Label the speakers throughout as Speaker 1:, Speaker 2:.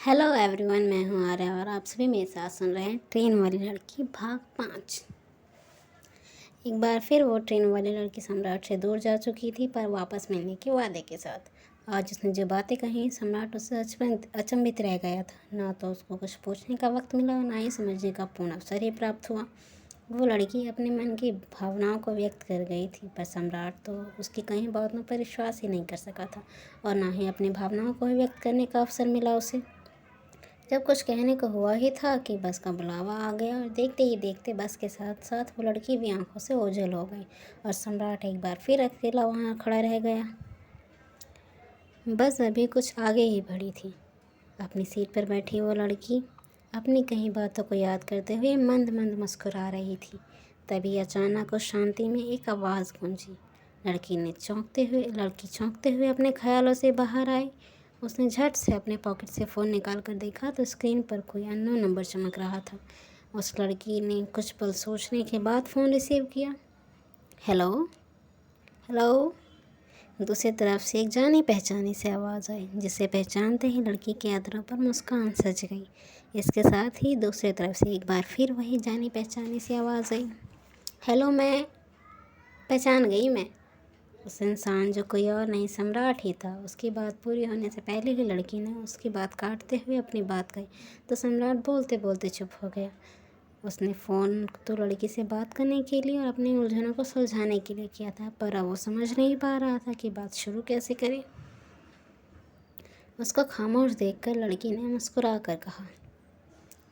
Speaker 1: Hello everyone, मैं हूँ आर्या और आप सभी मेरे साथ सुन रहे हैं ट्रेन वाली लड़की भाग 5। एक बार फिर वो ट्रेन वाली लड़की सम्राट से दूर जा चुकी थी, पर वापस मिलने के वादे के साथ। आज उसने जो बातें कही, सम्राट उससे अचंभित रह गया था। ना तो उसको कुछ पूछने का वक्त मिला, ना ही समझने का पूर्ण अवसर ही प्राप्त हुआ। वो लड़की अपने मन की भावनाओं को व्यक्त कर गई थी, पर सम्राट तो उसकी कहीं बातों पर विश्वास ही नहीं कर सका था, और ना ही अपनी भावनाओं को व्यक्त करने का अवसर मिला उसे। जब कुछ कहने को हुआ ही था कि बस का बुलावा आ गया, और देखते ही देखते बस के साथ साथ वो लड़की भी आंखों से ओझल हो गई, और सम्राट एक बार फिर अकेला वहाँ खड़ा रह गया। बस अभी कुछ आगे ही बढ़ी थी। अपनी सीट पर बैठी वो लड़की अपनी कई बातों को याद करते हुए मंद मंद मुस्कुरा रही थी। तभी अचानक उस शांति में एक आवाज़ गूंजी। लड़की चौंकते हुए अपने ख्यालों से बाहर आई। उसने झट से अपने पॉकेट से फ़ोन निकाल कर देखा तो स्क्रीन पर कोई अननोन नंबर चमक रहा था। उस लड़की ने कुछ पल सोचने के बाद फ़ोन रिसीव किया। Hello hello. दूसरी तरफ से एक जानी पहचानी से आवाज़ आई, जिसे पहचानते ही लड़की के अधरों पर मुस्कान सज गई। इसके साथ ही दूसरी तरफ से एक बार फिर वही जानी पहचानी सी आवाज़ आई। हेलो, मैं पहचान गई। मैं उस इंसान जो कोई और नहीं, सम्राट ही था। उसकी बात पूरी होने से पहले ही लड़की ने उसकी बात काटते हुए अपनी बात कही, तो सम्राट बोलते बोलते चुप हो गया। उसने फ़ोन तो लड़की से बात करने के लिए और अपनी उलझनों को सुलझाने के लिए किया था, पर अब वो समझ नहीं पा रहा था कि बात शुरू कैसे करे। उसको खामोश देखकर लड़की ने मुस्कुरा कर कहा,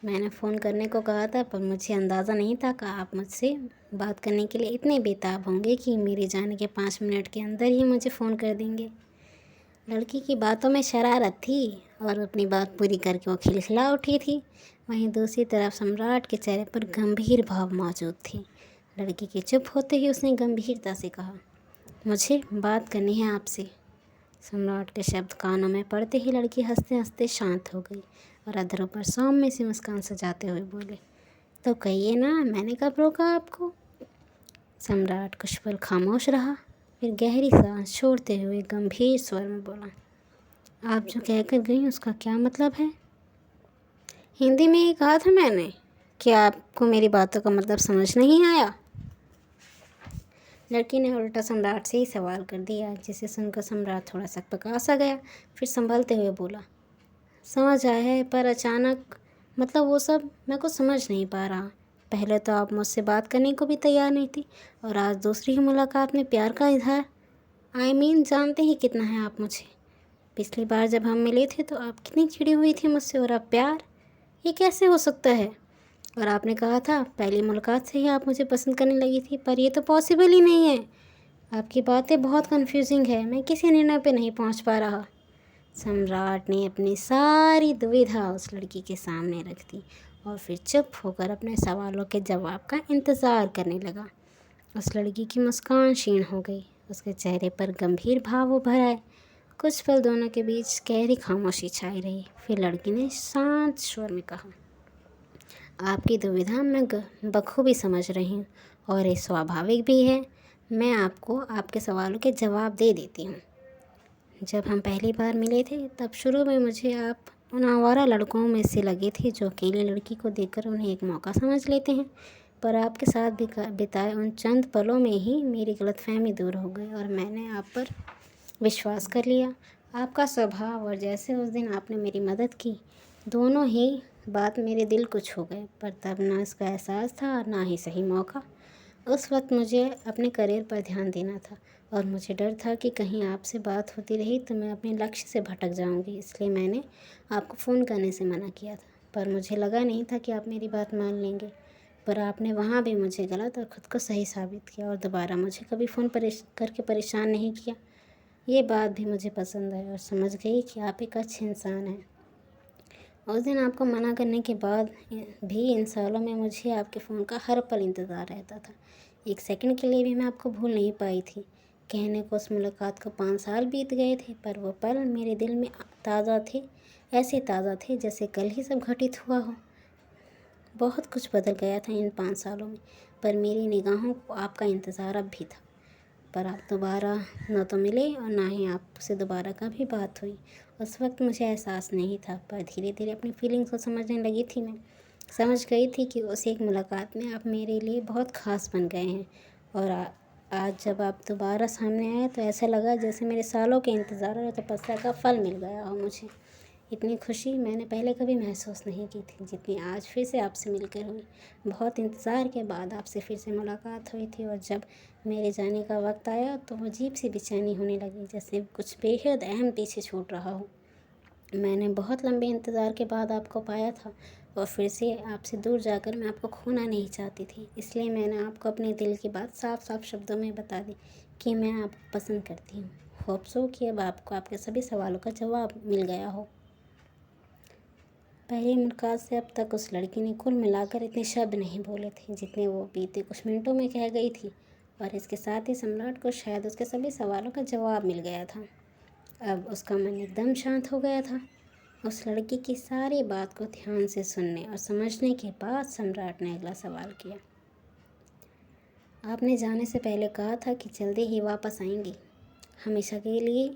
Speaker 1: मैंने फ़ोन करने को कहा था, पर मुझे अंदाज़ा नहीं था कि आप मुझसे बात करने के लिए इतने बेताब होंगे कि मेरे जाने के 5 मिनट के अंदर ही मुझे फ़ोन कर देंगे। लड़की की बातों में शरारत थी, और अपनी बात पूरी करके वो खिलखिला उठी थी। वहीं दूसरी तरफ सम्राट के चेहरे पर गंभीर भाव मौजूद थे। लड़की के चुप होते ही उसने गंभीरता से कहा, मुझे बात करनी है आपसे। सम्राट के शब्द कानों में पड़ते ही लड़की हंसते हंसते शांत हो गई, और अधरों पर सौम्य सी मुस्कान सजाते हुए बोले, तो कहिए ना, मैंने कब रोका आपको। सम्राट कुछ पल खामोश रहा, फिर गहरी सांस छोड़ते हुए गंभीर स्वर में बोला, आप जो कहकर गई उसका क्या मतलब है। हिंदी में ही कहा था मैंने। क्या आपको मेरी बातों का मतलब समझ नहीं आया। लड़की ने उल्टा सम्राट से ही सवाल कर दिया, जिसे सुनकर सम्राट थोड़ा सकपका सा गया। फिर संभलते हुए बोला, समझ आया है, पर अचानक मतलब वो सब मैं कुछ समझ नहीं पा रहा। पहले तो आप मुझसे बात करने को भी तैयार नहीं थी, और आज दूसरी ही मुलाकात में प्यार का इजहार। जानते ही कितना है आप मुझे। पिछली बार जब हम मिले थे तो आप कितनी चिड़ी हुई थी मुझसे, और अब प्यार, ये कैसे हो सकता है। और आपने कहा था पहली मुलाकात से ही आप मुझे पसंद करने लगी थी, पर ये तो पॉसिबल ही नहीं है। आपकी बातें बहुत कंफ्यूजिंग है, मैं किसी निर्णय पे नहीं पहुंच पा रहा। सम्राट ने अपनी सारी दुविधा उस लड़की के सामने रख दी, और फिर चुप होकर अपने सवालों के जवाब का इंतज़ार करने लगा। उस लड़की की मुस्कान क्षीण हो गई, उसके चेहरे पर गंभीर भाव उभर आए। कुछ पल दोनों के बीच गहरी खामोशी छाई रही। फिर लड़की ने शांत स्वर में कहा, आपकी दुविधा मैं बखूबी समझ रही हूँ, और ये स्वाभाविक भी है। मैं आपको आपके सवालों के जवाब दे देती हूँ। जब हम पहली बार मिले थे तब शुरू में मुझे आप उन आवारा लड़कों में से लगे थे जो अकेली लड़की को देखकर उन्हें एक मौका समझ लेते हैं, पर आपके साथ बिताए उन चंद पलों में ही मेरी गलतफहमी दूर हो गई, और मैंने आप पर विश्वास कर लिया। आपका स्वभाव और जैसे उस दिन आपने मेरी मदद की, दोनों ही बात मेरे दिल को छू गए, पर तब ना इसका एहसास था और ना ही सही मौका। उस वक्त मुझे अपने करियर पर ध्यान देना था, और मुझे डर था कि कहीं आपसे बात होती रही तो मैं अपने लक्ष्य से भटक जाऊंगी। इसलिए मैंने आपको फ़ोन करने से मना किया था, पर मुझे लगा नहीं था कि आप मेरी बात मान लेंगे। पर आपने वहाँ भी मुझे गलत और ख़ुद को सही साबित किया, और दोबारा मुझे कभी फ़ोन करके परेशान नहीं किया। ये बात भी मुझे पसंद है, और समझ गई कि आप एक अच्छे इंसान हैं। उस दिन आपको मना करने के बाद भी इन सालों में मुझे आपके फ़ोन का हर पल इंतज़ार रहता था। एक सेकंड के लिए भी मैं आपको भूल नहीं पाई थी। कहने को उस मुलाकात को 5 साल बीत गए थे, पर वो पल मेरे दिल में ताज़ा थे, ऐसे ताज़ा थे जैसे कल ही सब घटित हुआ हो। बहुत कुछ बदल गया था इन 5 सालों में, पर मेरी निगाहों को आपका इंतज़ार अब भी था। पर आप दोबारा न तो मिले, और ना ही आपसे दोबारा कभी बात हुई, उस वक्त मुझे एहसास नहीं था, पर धीरे धीरे अपनी फीलिंग्स को समझने लगी थी मैं। समझ गई थी कि उस एक मुलाकात में आप मेरे लिए बहुत ख़ास बन गए हैं। और आज जब आप दोबारा सामने आए तो ऐसा लगा जैसे मेरे सालों के इंतज़ार और तपस्या का फल मिल गया हो मुझे। इतनी खुशी मैंने पहले कभी महसूस नहीं की थी जितनी आज फिर से आपसे मिलकर हुई। बहुत इंतज़ार के बाद आपसे फिर से मुलाकात हुई थी, और जब मेरे जाने का वक्त आया तो अजीब सी बेचैनी होने लगी, जैसे कुछ बेहद अहम पीछे छूट रहा हो। मैंने बहुत लंबे इंतज़ार के बाद आपको पाया था, और फिर से आपसे दूर जाकर मैं आपको खोना नहीं चाहती थी। इसलिए मैंने आपको अपने दिल की बात साफ साफ शब्दों में बता दी कि मैं आपको पसंद करती हूँ। होप सो कि अब आपको आपके सभी सवालों का जवाब मिल गया हो। पहली मुलाकात से अब तक उस लड़की ने कुल मिलाकर इतने शब्द नहीं बोले थे जितने वो बीते कुछ मिनटों में कह गई थी, और इसके साथ ही सम्राट को शायद उसके सभी सवालों का जवाब मिल गया था। अब उसका मन एकदम शांत हो गया था। उस लड़की की सारी बात को ध्यान से सुनने और समझने के बाद सम्राट ने अगला सवाल किया। आपने जाने से पहले कहा था कि जल्दी ही वापस आएंगी, हमेशा के लिए।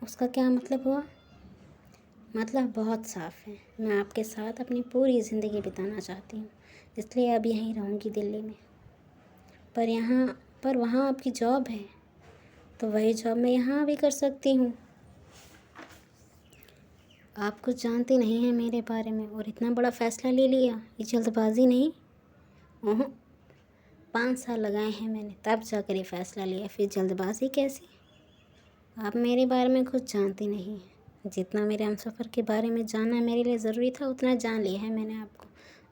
Speaker 1: उसका क्या मतलब हुआ? मतलब बहुत साफ है, मैं आपके साथ अपनी पूरी ज़िंदगी बिताना चाहती हूँ, इसलिए अब यहीं रहूँगी दिल्ली में। पर वहाँ आपकी जॉब है, तो वही जॉब मैं यहाँ भी कर सकती हूँ। आप कुछ जानती नहीं हैं मेरे बारे में और इतना बड़ा फ़ैसला ले लिया, ये जल्दबाजी नहीं? ओह, 5 साल लगाए हैं मैंने, तब जाकर ये फ़ैसला लिया, फिर जल्दबाजी कैसी? आप मेरे बारे में कुछ जानती नहीं हैं। जितना मेरे हमसफ़र के बारे में जानना मेरे लिए ज़रूरी था उतना जान लिया है मैंने आपको,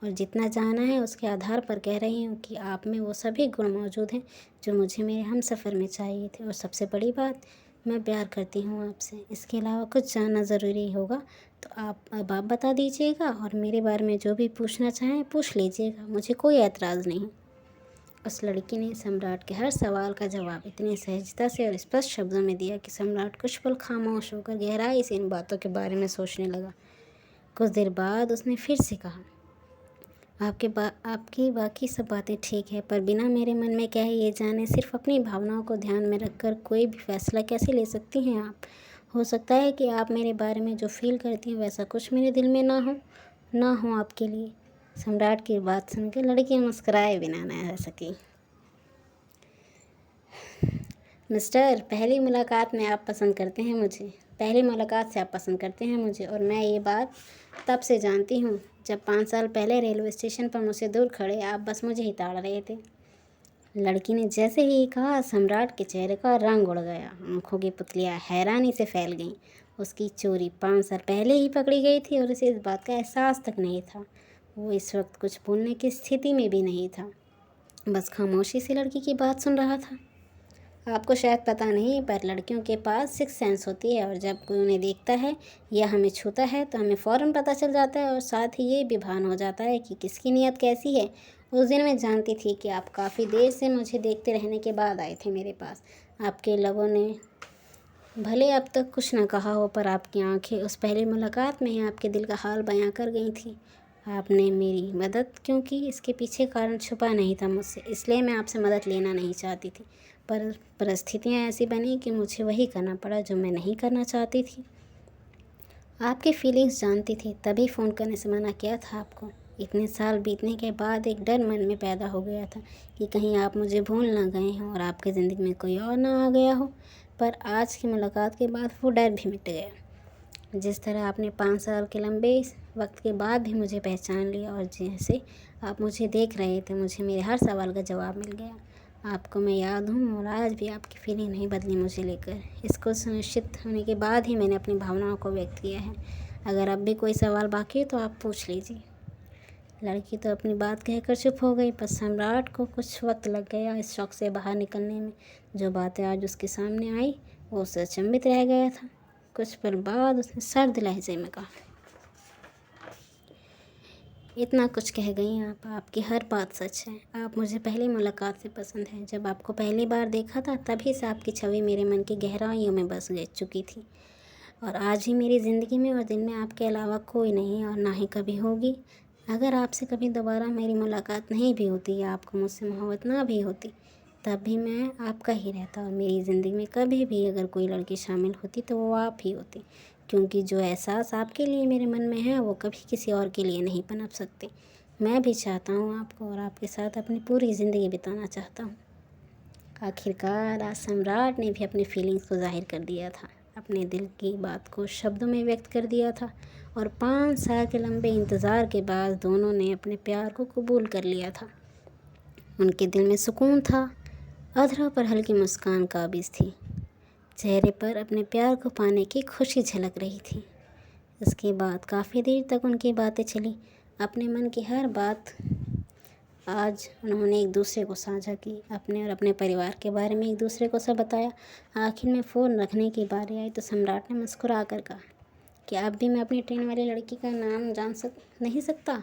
Speaker 1: और जितना जाना है उसके आधार पर कह रही हूँ कि आप में वो सभी गुण मौजूद हैं जो मुझे मेरे हमसफ़र में चाहिए थे। और सबसे बड़ी बात, मैं प्यार करती हूँ आपसे। इसके अलावा कुछ जानना ज़रूरी होगा तो आप बता दीजिएगा, और मेरे बारे में जो भी पूछना चाहें पूछ लीजिएगा, मुझे कोई एतराज़ नहीं। उस लड़की ने सम्राट के हर सवाल का जवाब इतनी सहजता से और स्पष्ट शब्दों में दिया कि सम्राट कुछ पल खामोश होकर गहराई से इन बातों के बारे में सोचने लगा। कुछ देर बाद उसने फिर से कहा, आपकी बाकी सब बातें ठीक है, पर बिना मेरे मन में क्या है ये जाने सिर्फ अपनी भावनाओं को ध्यान में रखकर कोई भी फैसला कैसे ले सकती हैं आप? हो सकता है कि आप मेरे बारे में जो फील करती हैं वैसा कुछ मेरे दिल में ना हो आपके लिए। सम्राट की बात सुनकर लड़की मुस्कुराए बिना न रह सकी। मिस्टर, पहली मुलाकात में आप पसंद करते हैं मुझे। पहली मुलाकात से आप पसंद करते हैं मुझे, और मैं ये बात तब से जानती हूँ जब 5 साल पहले रेलवे स्टेशन पर मुझसे दूर खड़े आप बस मुझे ही ताड़ रहे थे। लड़की ने जैसे ही कहा, सम्राट के चेहरे का रंग उड़ गया, आंखों की पुतलियाँ हैरानी से फैल गईं। उसकी चोरी 5 साल पहले ही पकड़ी गई थी और उसे इस बात का एहसास तक नहीं था। वो इस वक्त कुछ बोलने की स्थिति में भी नहीं था, बस खामोशी से लड़की की बात सुन रहा था। आपको शायद पता नहीं, पर लड़कियों के पास 6 सेंस होती है, और जब कोई उन्हें देखता है या हमें छूता है तो हमें फ़ौरन पता चल जाता है, और साथ ही ये भी भान हो जाता है कि किसकी नीयत कैसी है। उस दिन मैं जानती थी कि आप काफ़ी देर से मुझे देखते रहने के बाद आए थे मेरे पास। आपके लबों ने भले अब तक कुछ न कहा हो, पर आपकी आंखें उस पहली मुलाकात में ही आपके दिल का हाल बयां कर गई थी। आपने मेरी मदद क्योंकि इसके पीछे कारण छुपा नहीं था मुझसे, इसलिए मैं आपसे मदद लेना नहीं चाहती थी, पर परिस्थितियाँ ऐसी बनी कि मुझे वही करना पड़ा जो मैं नहीं करना चाहती थी। आपकी फीलिंग्स जानती थी, तभी फ़ोन करने से मना किया था आपको। इतने साल बीतने के बाद एक डर मन में पैदा हो गया था कि कहीं आप मुझे भूल ना गए हों और आपकी ज़िंदगी में कोई और ना आ गया हो, पर आज की मुलाकात के बाद वो डर भी मिट गया। जिस तरह आपने 5 साल के लंबे वक्त के बाद भी मुझे पहचान लिया, और जैसे आप मुझे देख रहे थे, मुझे मेरे हर सवाल का जवाब मिल गया। आपको मैं याद हूँ, और आज भी आपकी फीलिंग नहीं बदली मुझे लेकर। इसको सुनिश्चित होने के बाद ही मैंने अपनी भावनाओं को व्यक्त किया है। अगर अब भी कोई सवाल बाकी है तो आप पूछ लीजिए। लड़की तो अपनी बात कहकर चुप हो गई, पर सम्राट को कुछ वक्त लग गया इस शौक से बाहर निकलने में। जो बातें आज उसके सामने आई वो उससे अचंभित रह गया था। कुछ पल बाद उसने सर्द लहजे में कहा, इतना कुछ कह गई आप, आपकी हर बात सच है। आप मुझे पहली मुलाकात से पसंद है। जब आपको पहली बार देखा था तभी से आपकी छवि मेरे मन की गहराइयों में बस गई चुकी थी, और आज ही मेरी ज़िंदगी में और दिन में आपके अलावा कोई नहीं, और ना ही कभी होगी। अगर आपसे कभी दोबारा मेरी मुलाकात नहीं भी होती या आपको मुझसे मोहब्बत ना भी होती, तब भी मैं आपका ही रहता, और मेरी ज़िंदगी में कभी भी अगर कोई लड़की शामिल होती तो वो आप ही होती। क्योंकि जो एहसास आपके लिए मेरे मन में है वो कभी किसी और के लिए नहीं पनप सकते। मैं भी चाहता हूँ आपको और आपके साथ अपनी पूरी ज़िंदगी बिताना चाहता हूँ। आखिरकार आज सम्राट ने भी अपनी फीलिंग्स को ज़ाहिर कर दिया था, अपने दिल की बात को शब्दों में व्यक्त कर दिया था और 5 साल के लंबे इंतज़ार के बाद दोनों ने अपने प्यार को कबूल कर लिया था। उनके दिल में सुकून था, अधरों पर हल्की मुस्कान काबिज़ थी, चेहरे पर अपने प्यार को पाने की खुशी झलक रही थी। इसके बाद काफ़ी देर तक उनकी बातें चली, अपने मन की हर बात आज उन्होंने एक दूसरे को साझा की, अपने और अपने परिवार के बारे में एक दूसरे को सब बताया। आखिर में फ़ोन रखने की बारी आई तो सम्राट ने मुस्कुरा कर कहा कि अब भी मैं अपनी ट्रेन वाली लड़की का नाम नहीं सकता।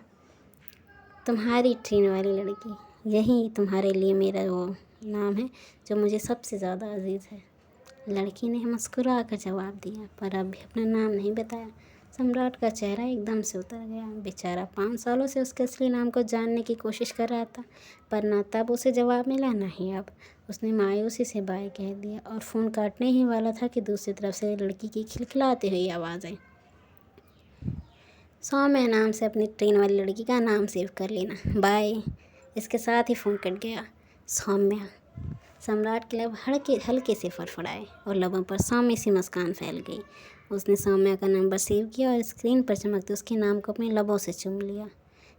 Speaker 1: तुम्हारी ट्रेन वाली लड़की, यही तुम्हारे लिए मेरा वो नाम है जो मुझे सबसे ज़्यादा अजीज़ है। लड़की ने मुस्कुरा कर जवाब दिया, पर अब भी अपना नाम नहीं बताया। सम्राट का चेहरा एकदम से उतर गया। बेचारा 5 सालों से उसके असली नाम को जानने की कोशिश कर रहा था, पर ना तब उसे जवाब मिला ना ही अब। उसने मायूसी से बाय कह दिया और फ़ोन काटने ही वाला था कि दूसरी तरफ से लड़की की खिलखिलाती हुई आवाज़ आई, सौम्या नाम से अपनी ट्रेन वाली लड़की का नाम सेव कर लेना, बाय। इसके साथ ही फ़ोन कट गया। सौम्या। सम्राट के लब हल्के से फड़फड़ाए और लबों पर सौम्य सी मुस्कान फैल गई। उसने सौम्या का नंबर सेव किया और स्क्रीन पर चमकते उसके नाम को अपने लबों से चूम लिया।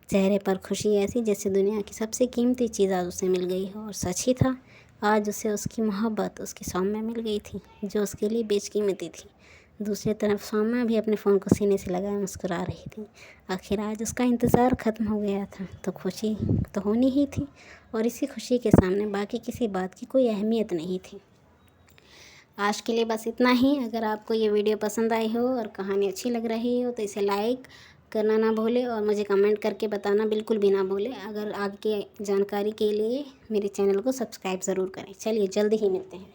Speaker 1: चेहरे पर खुशी ऐसी जैसे दुनिया की सबसे कीमती चीज़ आज उसे मिल गई हो। और सच ही था, आज उसे उसकी मोहब्बत उसकी सौम्या मिल गई थी, जो उसके लिए बेशकीमती थी। दूसरी तरफ सौम्या भी अपने फ़ोन को सीने से लगाए मुस्कुरा रही थी। आखिर आज उसका इंतज़ार ख़त्म हो गया था, तो खुशी तो होनी ही थी और इसी खुशी के सामने बाकी किसी बात की कोई अहमियत नहीं थी। आज के लिए बस इतना ही। अगर आपको ये वीडियो पसंद आई हो और कहानी अच्छी लग रही हो तो इसे लाइक करना ना भूलें और मुझे कमेंट करके बताना बिल्कुल भी ना भूलें। अगर आगे जानकारी के लिए मेरे चैनल को सब्सक्राइब ज़रूर करें। चलिए जल्दी ही मिलते हैं।